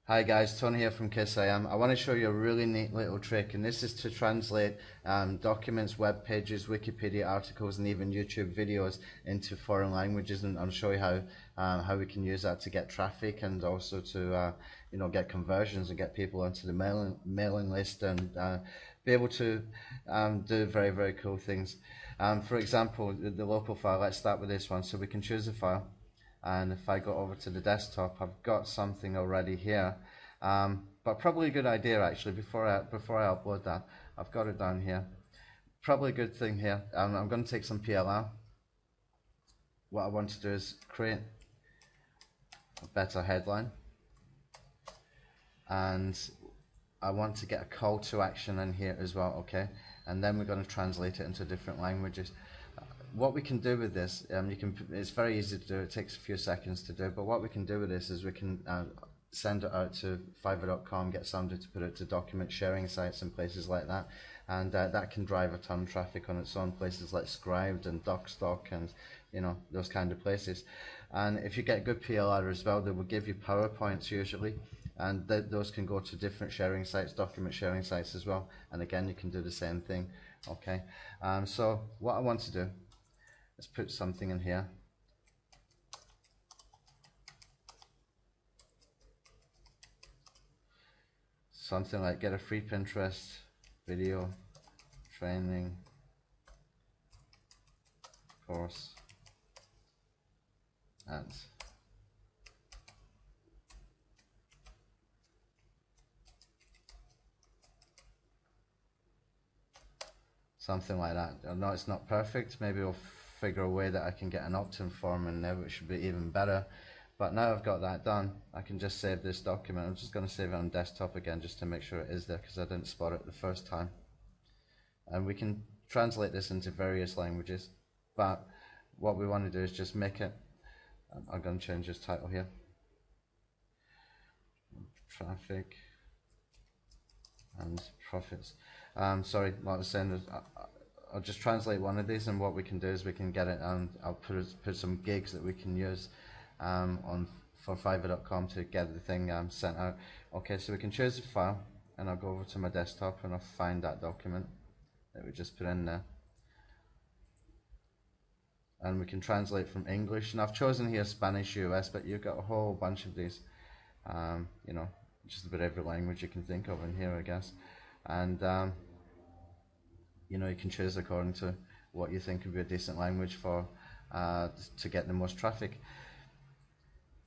Hi guys, Tony here from KissIM. I want to show you a really neat little trick, and this is to translate documents, web pages, Wikipedia articles, and even YouTube videos into foreign languages. And I'll show you how we can use that to get traffic and also to get conversions and get people onto the mailing list and be able to do very cool things. For example, the local file. Let's start with this one. So we can choose a file. And if I go over to the desktop, I've got something already here, but probably a good idea actually before I upload that. I've got it down here. Probably a good thing here. I'm going to take some PLR. What I want to do is create a better headline, and I want to get a call to action in here as well. Okay, and then we're going to translate it into different languages. What we can do with this, it's very easy to do. It takes a few seconds to do, but what we can do with this is we can send it out to Fiverr.com, get somebody to put it to document sharing sites and places like that, and that can drive a ton of traffic on its own. Places like Scribed and DocStock and those kind of places. And if you get good PLR as well, they will give you PowerPoints usually, and those can go to different sharing sites, document sharing sites as well. And again, you can do the same thing. Okay, so what I want to do, let's put something in here. Something like get a free Pinterest video training course ads. Something like that. I know it's not perfect. Maybe we'll figure a way that I can get an opt-in form in there, which should be even better. But now I've got that done, I can just save this document. I'm just going to save it on desktop again just to make sure it is there, because I didn't spot it the first time. And we can translate this into various languages, but what we want to do is just make it, I'm going to change this title here, traffic and profits. Sorry, what I was saying is I'll just translate one of these, and what we can do is we can get it, and I'll put some gigs that we can use for Fiverr.com to get the thing sent out. Okay, so we can choose a file, and I'll go over to my desktop and I'll find that document that we just put in there, and we can translate from English. And I've chosen here Spanish US, but you've got a whole bunch of these, just about every language you can think of in here, I guess. And you can choose according to what you think would be a decent language for to get the most traffic.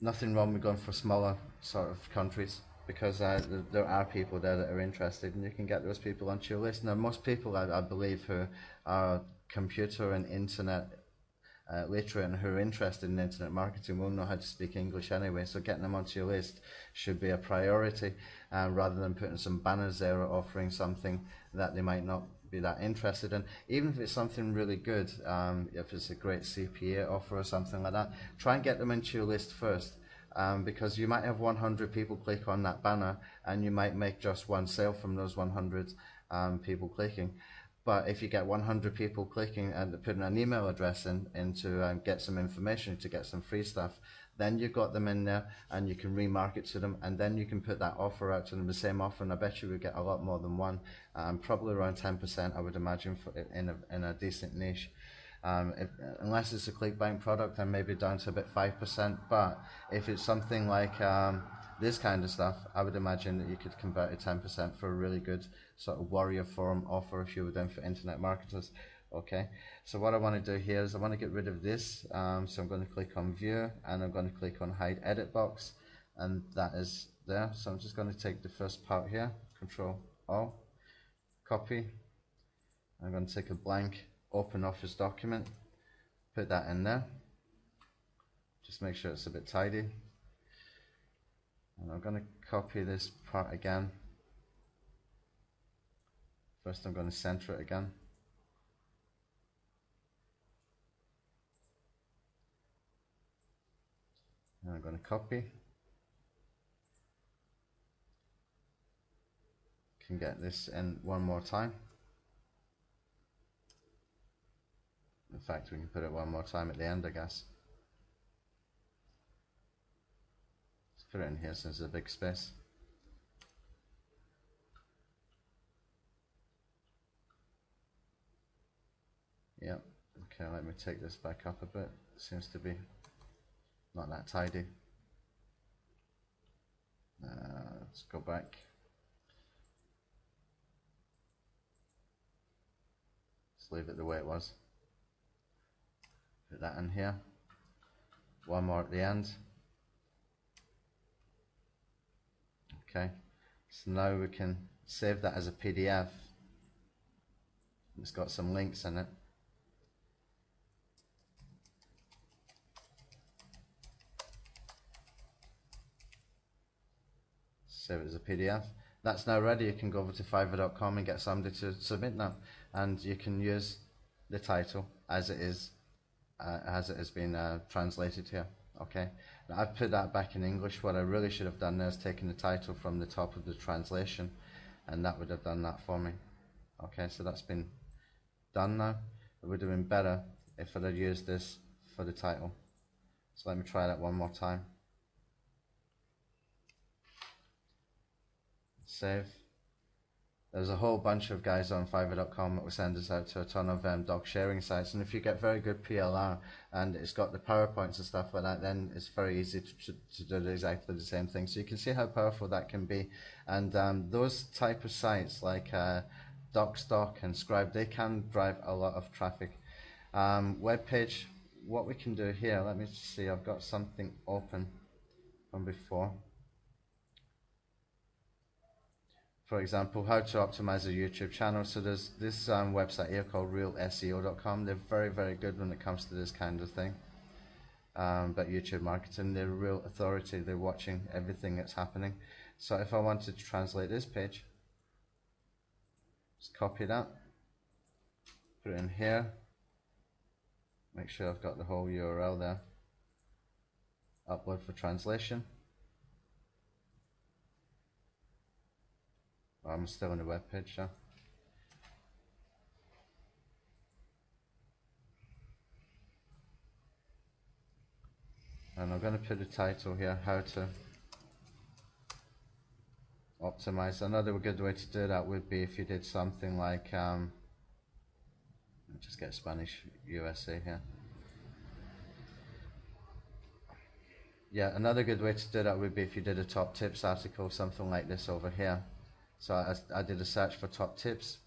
Nothing wrong with going for smaller sort of countries, because there are people there that are interested, and you can get those people onto your list. Now, most people, I believe, who are computer and internet literate and who are interested in internet marketing will know how to speak English anyway, so getting them onto your list should be a priority, rather than putting some banners there or offering something that they might not be that interested in. Even if it's something really good, if it's a great CPA offer or something like that, try and get them into your list first, because you might have 100 people click on that banner and you might make just one sale from those 100 people clicking. But if you get 100 people clicking and putting an email address in to get some information, to get some free stuff, then you've got them in there and you can remarket to them, and then you can put that offer out to them, the same offer, and I bet you would get a lot more than one, probably around 10%, I would imagine, in a decent niche. Unless it's a ClickBank product, then maybe down to about 5%, but if it's something like this kind of stuff, I would imagine that you could convert it 10% for a really good sort of warrior forum offer if you were doing for internet marketers. Okay, so what I want to do here is I want to get rid of this, so I'm going to click on view and I'm going to click on hide edit box, and that is there. So I'm just going to take the first part here, Control O, copy. I'm going to take a blank open office document, put that in there, just make sure it's a bit tidy, and I'm going to copy this part again. First I'm going to center it again, and I'm going to copy. Can get this in one more time. In fact, we can put it one more time at the end, I guess. Let's put it in here since there's a big space. Okay, let me take this back up a bit. It seems to be not that tidy. Let's go back. Let's leave it the way it was. Put that in here. One more at the end. Okay, so now we can save that as a PDF. It's got some links in it. Save it as a PDF. That's now ready. You can go over to Fiverr.com and get somebody to submit that, and you can use the title as it has been translated here. Okay, now I've put that back in English. What I really should have done now is taken the title from the top of the translation, and that would have done that for me. Okay, so that's been done now. It would have been better if I'd have used this for the title. So let me try that one more time. Save. There's a whole bunch of guys on Fiverr.com that will send us out to a ton of dog sharing sites, and if you get very good PLR and it's got the PowerPoints and stuff like that, then it's very easy to do exactly the same thing. So you can see how powerful that can be, and those type of sites like DocStock and Scribe, they can drive a lot of traffic. Web page, what we can do here, let me see, I've got something open from before. For example, how to optimize a YouTube channel. So there's this website here called realseo.com. They're very, very good when it comes to this kind of thing. But YouTube marketing, they're a real authority. They're watching everything that's happening. So if I wanted to translate this page, just copy that, put it in here, make sure I've got the whole URL there, upload for translation. I'm still on the web page, so. And I'm going to put the title here, how to optimize. Another good way to do that would be if you did something like, just get Spanish USA here. Yeah, another good way to do that would be if you did a top tips article, something like this over here. So I did a search for top tips,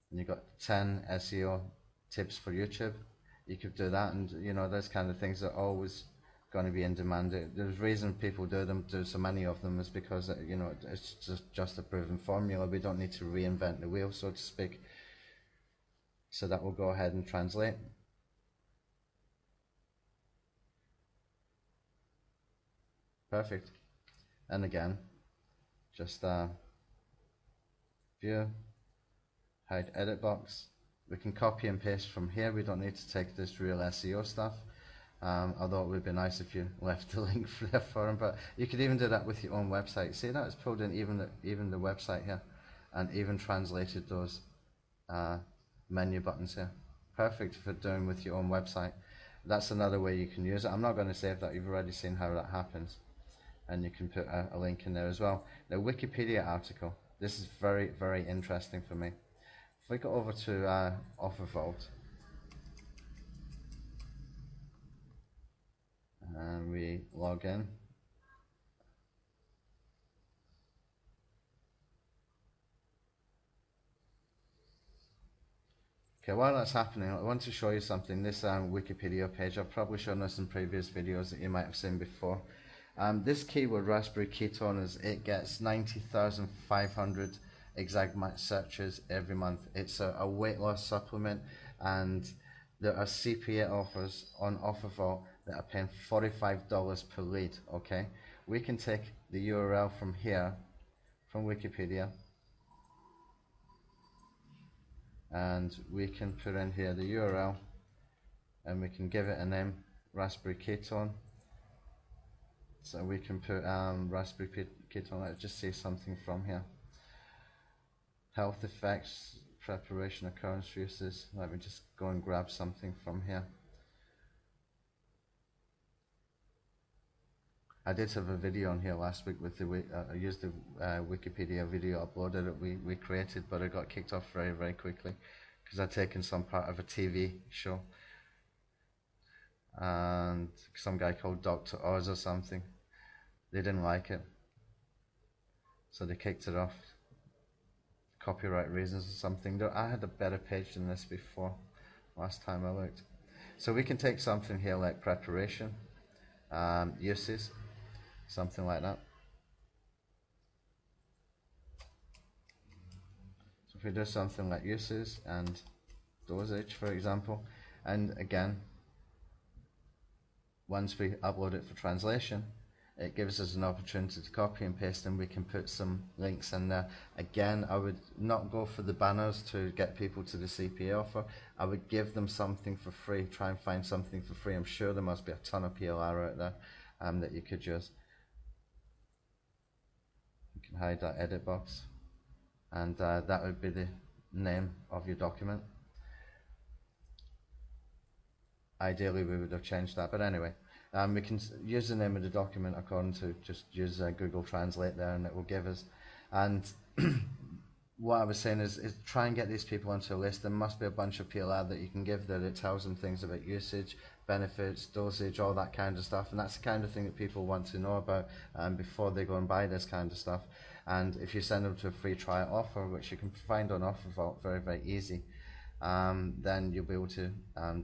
and you got 10 SEO tips for YouTube. You could do that, and you know, those kind of things are always going to be in demand. The reason people do so many of them is because you know, it's just a proven formula. We don't need to reinvent the wheel, so to speak. So that will go ahead and translate. Perfect. And again, just view, hide edit box. We can copy and paste from here. We don't need to take this real SEO stuff, although it would be nice if you left the link there for them. But you could even do that with your own website. See that? It's pulled in even the website here, and even translated those menu buttons here. Perfect for doing with your own website. That's another way you can use it. I'm not going to save that. You've already seen how that happens. And you can put a link in there as well. The Wikipedia article. This is very, very interesting for me. If we go over to OfferVault, and we log in. Okay, while that's happening, I want to show you something. This Wikipedia page, I've probably shown this in previous videos that you might have seen before. This keyword, raspberry ketones, it gets 90,500 exact match searches every month. It's a weight loss supplement, and there are CPA offers on OfferVault that are paying $45 per lead. Okay, we can take the URL from here, from Wikipedia, and we can put in here the URL, and we can give it a name, raspberry ketone. So we can put raspberry ketone. Let's just say something from here. Health effects, preparation, occurrence, uses. Let me just go and grab something from here. I did have a video on here last week with the I used the Wikipedia video, uploaded it, we created, but it got kicked off very, very quickly because I'd taken some part of a TV show, and some guy called Dr. Oz or something. They didn't like it, so they kicked it off. Copyright reasons or something. I had a better page than this before, last time I looked. So we can take something here like preparation, uses, something like that. So if we do something like uses and dosage, for example, and again, once we upload it for translation, it gives us an opportunity to copy and paste, and we can put some links in there. Again, I would not go for the banners to get people to the CPA offer. I would give them something for free, try and find something for free. I'm sure there must be a ton of PLR out there that you could use. You can hide that edit box, and that would be the name of your document. Ideally we would have changed that, but anyway, we can use the name of the document according to, just use Google Translate there, and it will give us. And what I was saying is try and get these people onto a list. There must be a bunch of PLR that you can give that it tells them things about usage, benefits, dosage, all that kind of stuff, and that's the kind of thing that people want to know about before they go and buy this kind of stuff. And if you send them to a free trial offer, which you can find on Offervault very, very easy, then you'll be able to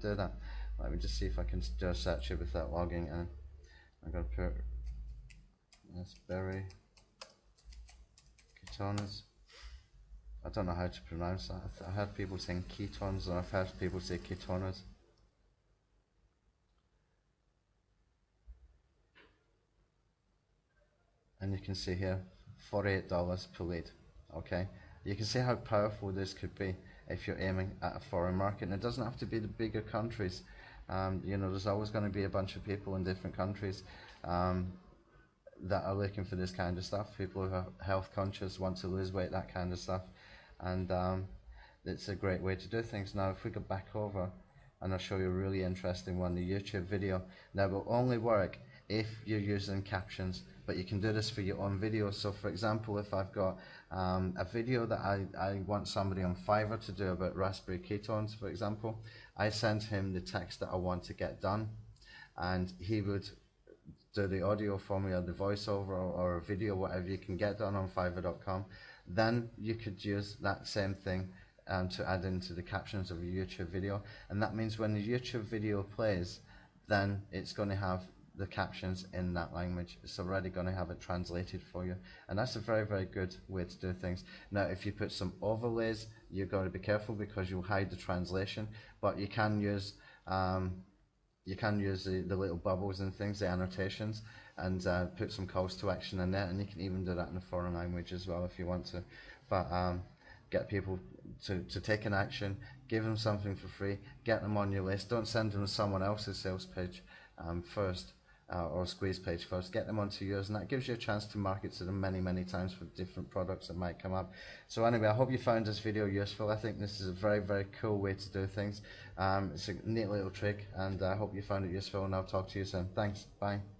do that. Let me just see if I can do a search here without logging in. I'm going to put raspberry ketones. I don't know how to pronounce that. I heard people saying ketones, and I've heard people say ketones. And you can see here, $48 per lead. Okay, you can see how powerful this could be if you're aiming at a foreign market. And it doesn't have to be the bigger countries. You know, there's always going to be a bunch of people in different countries that are looking for this kind of stuff. People who are health conscious, want to lose weight, that kind of stuff. And it's a great way to do things. Now, if we go back over, and I'll show you a really interesting one, the YouTube video. That will only work if you're using captions, but you can do this for your own video. So for example, if I've got a video that I want somebody on Fiverr to do about raspberry ketones, for example, I send him the text that I want to get done, and he would do the audio for me, or the voiceover, or a video, whatever you can get done on Fiverr.com. Then you could use that same thing to add into the captions of a YouTube video, and that means when the YouTube video plays, then it's going to have the captions in that language. It's already going to have it translated for you, and that's a very, very good way to do things. Now, if you put some overlays, you've got to be careful because you'll hide the translation, but you can use the little bubbles and things, the annotations, and put some calls to action in there, and you can even do that in a foreign language as well if you want to. But get people to take an action, give them something for free, get them on your list. Don't send them to someone else's sales page first, or squeeze page first. Get them onto yours, and that gives you a chance to market to them many, many times for different products that might come up. So anyway, I hope you found this video useful. I think this is a very, very cool way to do things. It's a neat little trick, and I hope you found it useful, and I'll talk to you soon. Thanks, bye.